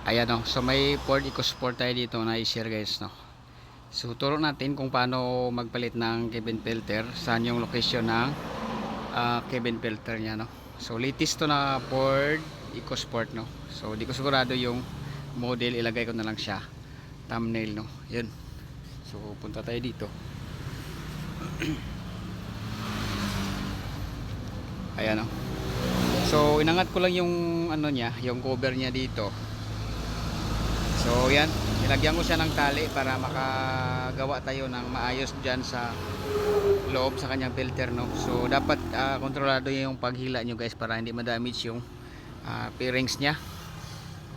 Ayan o. So may Ford EcoSport tayo dito na i-share guys no. So turo natin kung paano magpalit ng cabin filter, saan yung location ng cabin filter nya no. So latest to na Ford EcoSport no. So di ko sigurado yung model, ilagay ko na lang siya thumbnail no. Yun. So punta tayo dito. Ayan no. So inangat ko lang yung ano niya, yung cover niya dito. So yan, nilagyan ko siya ng tali para makagawa tayo ng maayos dyan sa loob sa kanyang filter no. So dapat kontrolado yung paghila nyo guys para hindi ma-damage yung bearings nya.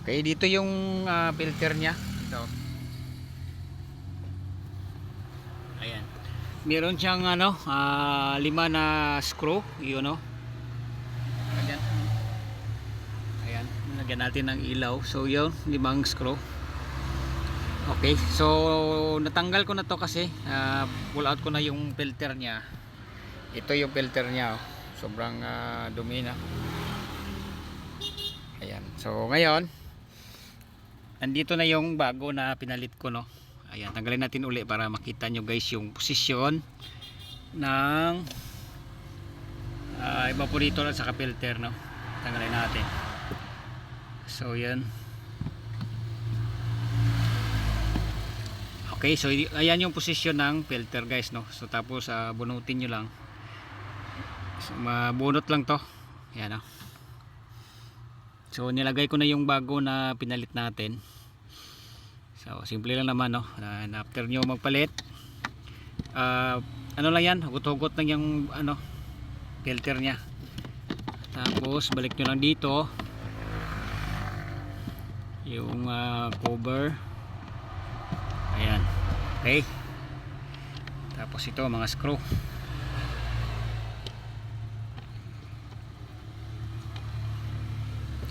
Okay, dito yung filter nya. Ito. Ayan. Meron siyang ano, 5 na screw, yun no. Ayan. Ayan, nilagyan natin ng ilaw. So yun, 5 screw. Okay, so natanggal ko na to kasi pull out ko na yung filter nya. Ito yung filter nya oh. Sobrang dumi na. Ayan, so ngayon andito na yung bago na pinalit ko no. Ayan, tanggalin natin uli para makita nyo guys yung posisyon ng evaporator at saka filter no. Tanggalin natin. So yan. Okay, so ayan yung posisyon ng filter guys no. So tapos bunutin nyo lang. So mabunot lang to. Ayan no. So nilagay ko na yung bago na pinalit natin. So simple lang naman no. And after nyo magpalit, ano lang yan, hugot-hugot lang yung ano, filter nya. Tapos balik nyo lang dito yung cover. Ayan. Okay. Tapos ito mga screw.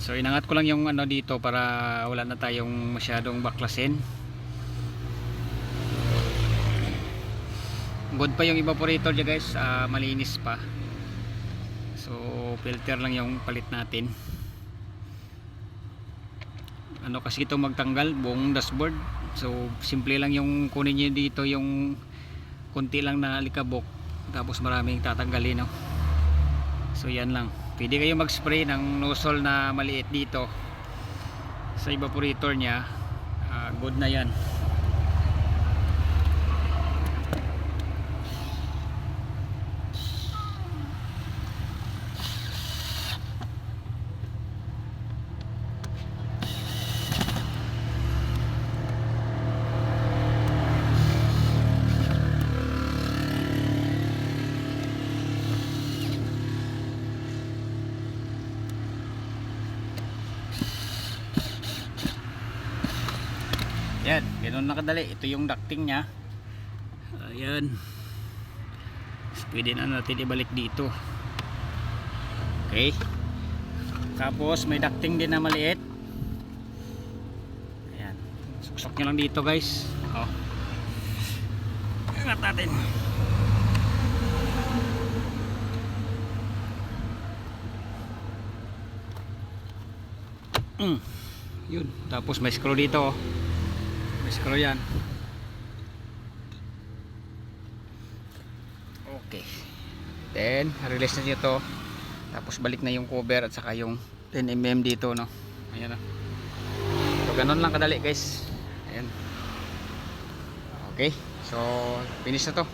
So inangat ko lang yung ano dito para wala na tayong masyadong baklasin. Good pa yung evaporator dyan guys, malinis pa. So filter lang yung palit natin. Ano kasi ito magtanggal buong dashboard. So simple lang yung kunin niyo dito yung kunti lang na alikabok, tapos maraming tatanggalin no. So yan lang. Pwede kayo mag-spray ng nozzle na maliit dito sa evaporator nya. Good na yan. Yan, ganoon na kadali. Ito yung ducting nya. Ayan. Pwede na natin ibalik dito. Okay. Tapos may ducting din na maliit. Ayan. Suksok nyo lang dito guys. Oh. Ingat natin. Yun. Tapos may screw dito. May screw yan. Okay. Then release na nyo to. Tapos balik na yung cover at saka yung 10mm dito no. Ayan na. So ganun lang kadali guys. Ayan. Okay. So finish na to.